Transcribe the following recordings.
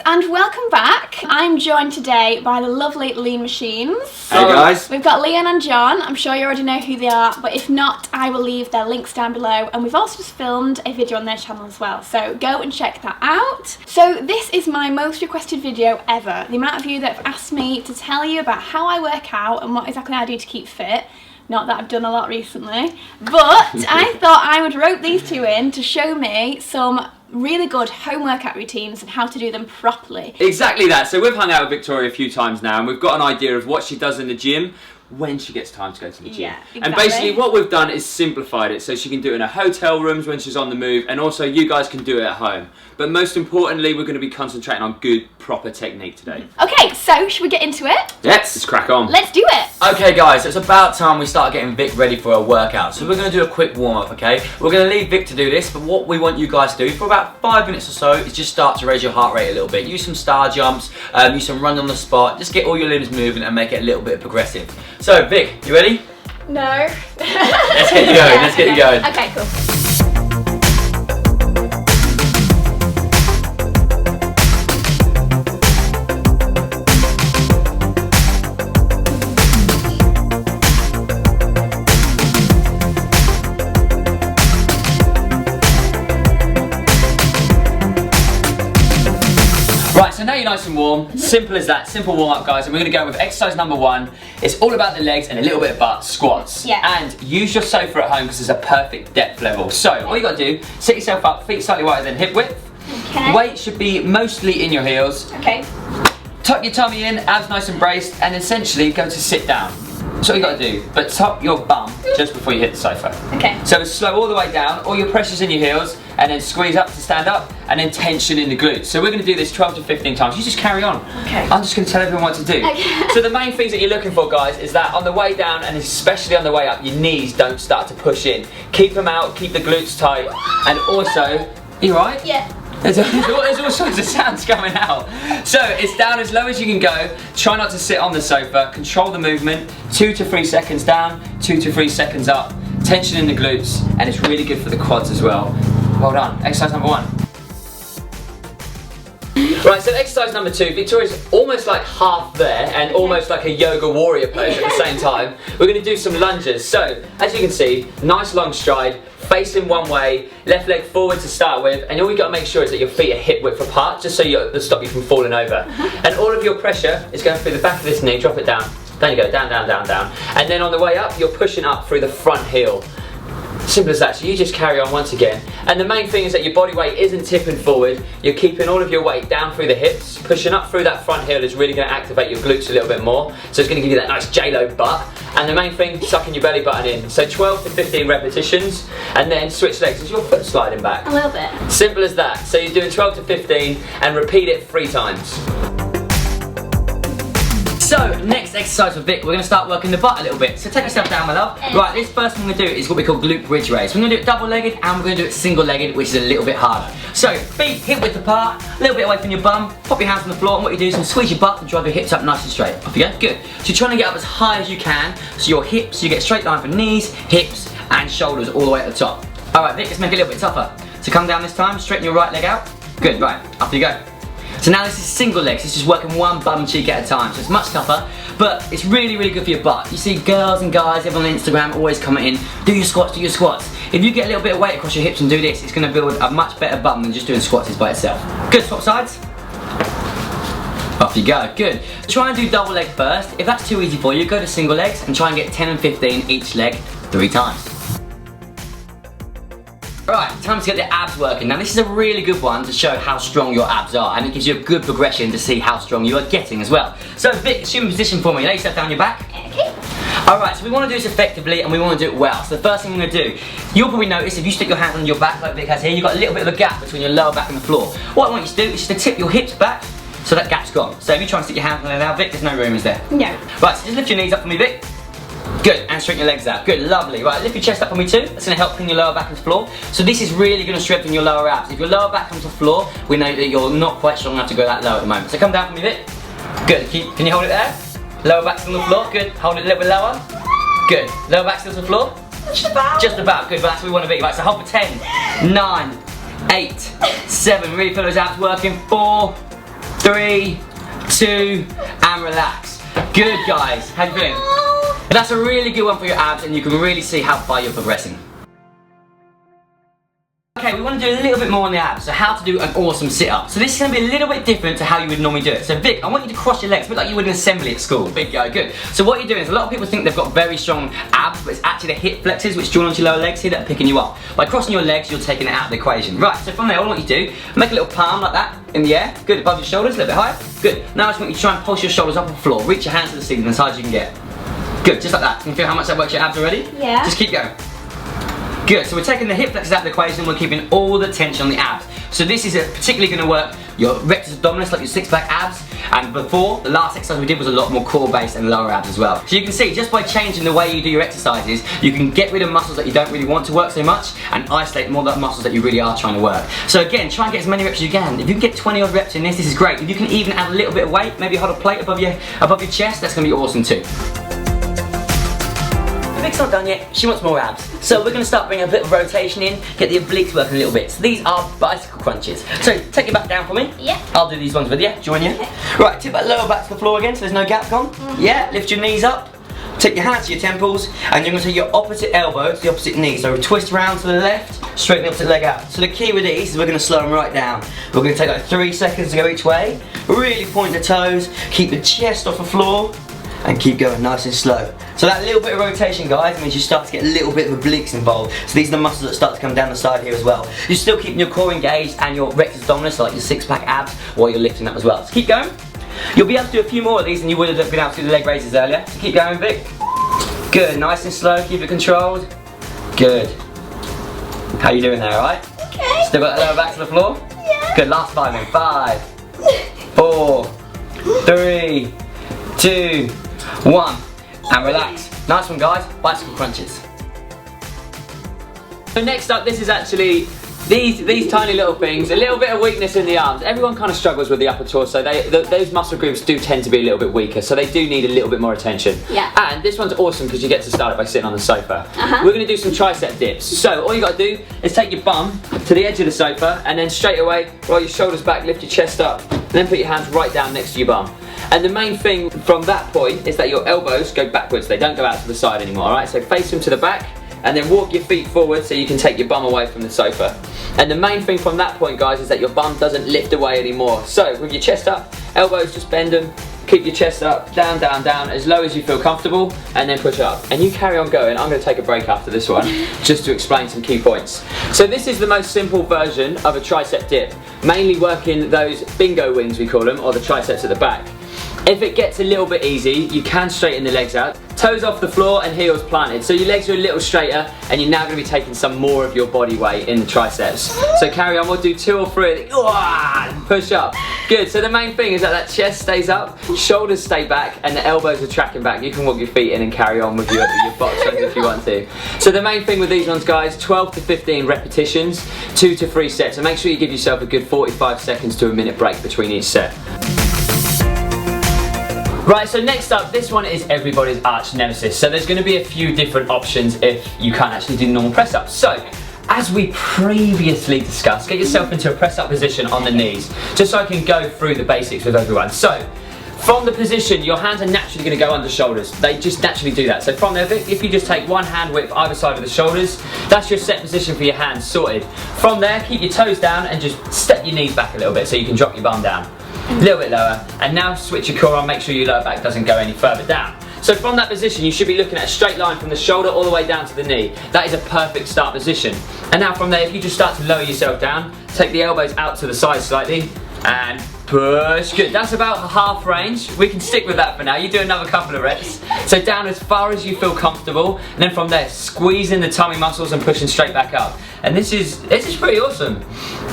and welcome back. I'm joined today by the lovely Lean Machines. Hey guys. We've got Leon and John. I'm sure you already know who they are, but if not, I will leave their links down below. And we've also just filmed a video on their channel as well, so go and check that out. So this is my most requested video ever. The amount of you that have asked me to tell you about how I work out and what exactly I do to keep fit. Not that I've done a lot recently, but I thought I would rope these two in to show me some really good home workout routines and how to do them properly. Exactly that. So we've hung out with Victoria a few times now and we've got an idea of what she does in the gym when she gets time to go to the gym. Yeah, exactly. And basically what we've done is simplified it so she can do it in her hotel rooms when she's on the move, and also you guys can do it at home. But most importantly, we're going to be concentrating on good, proper technique today. Okay, so should we get into it? Let's crack on. Let's do it. Okay guys, it's about time we start getting Vic ready for a workout. So we're going to do a quick warm up, okay? We're going to leave Vic to do this, but what we want you guys to do for about 5 minutes or so is just start to raise your heart rate a little bit. Use some star jumps, use some run on the spot, just get all your limbs moving and make it a little bit progressive. So Vic, you ready? No. Let's get you going, let's get you going. Okay, cool. Right, so now you're nice and warm. Simple as that. Simple warm up, guys. And we're going to go with exercise number 1. It's all about the legs and a little bit of butt, squats. Yeah. And use your sofa at home because it's a perfect depth level. So all you got to do, sit yourself up, feet slightly wider than hip width. Okay. Weight should be mostly in your heels. Okay. Tuck your tummy in, abs nice and braced, and essentially go to sit down. That's what you got to do. But top your bum just before you hit the sofa. Okay. So slow all the way down, all your pressure's in your heels, and then squeeze up to stand up, and then tension in the glutes. So we're going to do this 12 to 15 times. You just carry on. Okay. I'm just going to tell everyone what to do. Okay. So the main things that you're looking for, guys, is that on the way down, and especially on the way up, your knees don't start to push in. Keep them out, keep the glutes tight, and also, you right? Yeah. There's all sorts of sounds coming out. So it's down as low as you can go. Try not to sit on the sofa. Control the movement. 2 to 3 seconds down, 2 to 3 seconds up. Tension in the glutes, and it's really good for the quads as well. Well done. Exercise number 1. Right, so exercise number 2, Victoria's almost like half there and almost like a yoga warrior pose at the same time. We're going to do some lunges. So, as you can see, nice long stride, facing one way, left leg forward to start with, and all you got to make sure is that your feet are hip width apart, just so to stop you from falling over. And all of your pressure is going through the back of this knee, drop it down. Down you go, down, down, down, down. And then on the way up, you're pushing up through the front heel. Simple as that, so you just carry on once again. And the main thing is that your body weight isn't tipping forward, you're keeping all of your weight down through the hips, pushing up through that front heel is really going to activate your glutes a little bit more, so it's going to give you that nice J-Lo butt. And the main thing, sucking your belly button in. So 12 to 15 repetitions, and then switch legs. Is your foot sliding back? A little bit. Simple as that. So you're doing 12 to 15 and repeat it 3 times. So, next exercise for Vic, we're going to start working the butt a little bit. So take yourself down, my love. Right, this first one we're going to do is what we call glute bridge raise. We're going to do it double-legged and we're going to do it single-legged, which is a little bit harder. So, feet hip width apart, a little bit away from your bum, pop your hands on the floor, and what you do is you squeeze your butt and drive your hips up nice and straight. Off you go, good. So you're trying to get up as high as you can, so your hips, you get a straight line for knees, hips, and shoulders all the way at the top. Alright Vic, let's make it a little bit tougher. So come down this time, straighten your right leg out. Good, right, up you go. So now this is single legs, it's just working one bum cheek at a time, so it's much tougher, but it's really, really good for your butt. You see girls and guys, everyone on Instagram always commenting, do your squats, do your squats. If you get a little bit of weight across your hips and do this, it's going to build a much better bum than just doing squats by itself. Good, swap sides. Off you go, good. Try and do double leg first. If that's too easy for you, go to single legs and try and get 10 and 15 each leg 3 times. Alright, time to get the abs working. Now this is a really good one to show how strong your abs are, and it gives you a good progression to see how strong you are getting as well. So Vic, assume a position for me. Lay yourself down your back. Okay. Alright, so we want to do this effectively and we want to do it well. So the first thing we're going to do, you'll probably notice if you stick your hands on your back like Vic has here, you've got a little bit of a gap between your lower back and the floor. What I want you to do is just to tip your hips back so that gap's gone. So if you try and stick your hands on there now, Vic, there's no room, is there? No. Right, so just lift your knees up for me, Vic. Good, and straighten your legs out. Good, lovely. Right, lift your chest up for me too. That's going to help clean your lower back and floor. So this is really going to strengthen your lower abs. If your lower back comes to the floor, we know that you're not quite strong enough to go that low at the moment. So come down for me, Vic. Good, can you hold it there? Lower back's on the floor, good. Hold it a little bit lower. Good, lower back still to the floor. Just about. Just about, good, but that's where we want to be. Right, so hold for 10, 9, 8, 7. Really feel those abs working. 4, 3, 2, and relax. Good, guys. How you feeling? That's a really good one for your abs, and you can really see how far you're progressing. Okay, we want to do a little bit more on the abs, so how to do an awesome sit-up. So this is going to be a little bit different to how you would normally do it. So Vic, I want you to cross your legs, a bit like you would in assembly at school. Big guy, good. So what you're doing is, a lot of people think they've got very strong abs, but it's actually the hip flexors which join onto your lower legs here that are picking you up. By crossing your legs, you're taking it out of the equation. Right, so from there, all I want you to do, make a little palm like that in the air. Good, above your shoulders, a little bit higher. Good. Now I just want you to try and pulse your shoulders off the floor. Reach your hands to the ceiling as high as you can get. Good, just like that. Can you feel how much that works your abs already? Yeah. Just keep going. Good, so we're taking the hip flexors out of the equation, we're keeping all the tension on the abs. So this is particularly going to work your rectus abdominis, like your six-pack abs, and before, the last exercise we did was a lot more core-based and lower abs as well. So you can see, just by changing the way you do your exercises, you can get rid of muscles that you don't really want to work so much, and isolate more of the muscles that you really are trying to work. So again, try and get as many reps as you can. If you can get 20 odd reps in this is great. If you can even add a little bit of weight, maybe hold a plate above your chest, that's going to be awesome too. Vic's not done yet, she wants more abs. So we're going to start bringing a bit of rotation in, get the obliques working a little bit. So these are bicycle crunches. So take your back down for me. Yeah. I'll do these ones with you, join you. Okay. Right, tip that lower back to the floor again so there's no gap gone. Yeah, lift your knees up. Take your hands to your temples, and you're going to take your opposite elbow to the opposite knee. So twist around to the left, straighten the opposite leg out. So the key with these is we're going to slow them right down. We're going to take like 3 seconds to go each way. Really point the toes, keep the chest off the floor, and keep going nice and slow. So that little bit of rotation, guys, means you start to get a little bit of obliques involved. So these are the muscles that start to come down the side here as well. You're still keeping your core engaged and your rectus abdominis, so like your six-pack abs, while you're lifting up as well. So keep going. You'll be able to do a few more of these than you would have been able to do the leg raises earlier. So keep going, Vic. Good, nice and slow, keep it controlled. Good. How you doing there, alright? Okay. Still got the lower back to the floor? Yeah. Good, last 5 then. 5, 4, 3, 2, 1, and relax. Nice one, guys. Bicycle crunches. So next up, this is actually these tiny little things, a little bit of weakness in the arms. Everyone kind of struggles with the upper torso. Those muscle groups do tend to be a little bit weaker, so they do need a little bit more attention. Yeah. And this one's awesome because you get to start it by sitting on the sofa. We're going to do some tricep dips. So all you got to do is take your bum to the edge of the sofa, and then straight away roll your shoulders back, lift your chest up, and then put your hands right down next to your bum. And the main thing from that point is that your elbows go backwards. They don't go out to the side anymore, alright? So face them to the back, and then walk your feet forward so you can take your bum away from the sofa. And the main thing from that point, guys, is that your bum doesn't lift away anymore. So with your chest up, elbows just bend them, keep your chest up, down, down, down, as low as you feel comfortable, and then push up. And you carry on going. I'm going to take a break after this one, just to explain some key points. So this is the most simple version of a tricep dip, mainly working those bingo wings, we call them, or the triceps at the back. If it gets a little bit easy, you can straighten the legs out. Toes off the floor and heels planted. So your legs are a little straighter, and you're now going to be taking some more of your body weight in the triceps. So carry on, we'll do 2 or 3. Push up. Good, so the main thing is that chest stays up, shoulders stay back, and the elbows are tracking back. You can walk your feet in and carry on with your box runs if you want to. So the main thing with these ones, guys, 12 to 15 repetitions, 2 to 3 sets. So make sure you give yourself a good 45 seconds to a minute break between each set. Right, so next up, this one is everybody's arch nemesis. So there's going to be a few different options if you can't actually do normal press ups. So, as we previously discussed, get yourself into a press up position on the knees, just so I can go through the basics with everyone. So, from the position, your hands are naturally going to go under shoulders. They just naturally do that. So from there, if you just take one hand width either side of the shoulders, that's your set position for your hands sorted. From there, keep your toes down and just step your knees back a little bit so you can drop your bum down. A little bit lower, and now switch your core on, make sure your lower back doesn't go any further down. So from that position, you should be looking at a straight line from the shoulder all the way down to the knee. That is a perfect start position. And now from there, if you just start to lower yourself down, take the elbows out to the side slightly, and push. Good, that's about half range. We can stick with that for now. You do another couple of reps. So down as far as you feel comfortable, and then from there, squeezing the tummy muscles and pushing straight back up. And this is pretty awesome.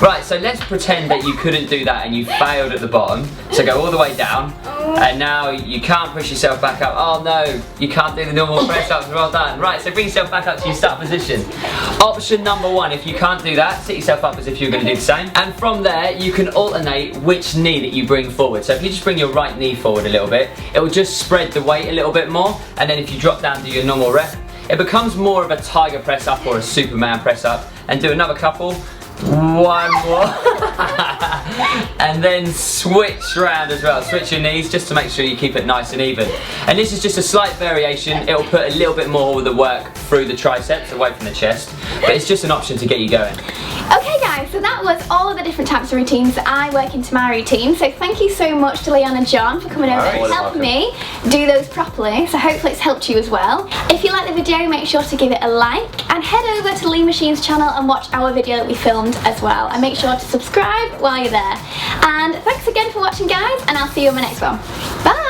Right, so let's pretend that you couldn't do that and you failed at the bottom. So go all the way down, and now you can't push yourself back up. Oh no, you can't do the normal press ups. Well done. Right, so bring yourself back up to your start position. Option number 1, if you can't do that, sit yourself up as if you're going to do the same. And from there, you can alternate which knee that you bring forward. So if you just bring your right knee forward a little bit, it will just spread the weight a little bit more. And then if you drop down to your normal rep, it becomes more of a tiger press up or a Superman press up. And do another couple, One more. And then switch round as well. Switch your knees just to make sure you keep it nice and even. And this is just a slight variation. It'll put a little bit more of the work through the triceps away from the chest. But it's just an option to get you going. Okay guys, so that was all of the different types of routines that I work into my routine. So thank you so much to Leon and John for coming over and helping me do those properly. So hopefully it's helped you as well. If you like the video, make sure to give it a like and head over to Lean Machine's channel and watch our video that we filmed as well. And make sure to subscribe while you're there. And thanks again for watching guys, and I'll see you on my next one. Bye!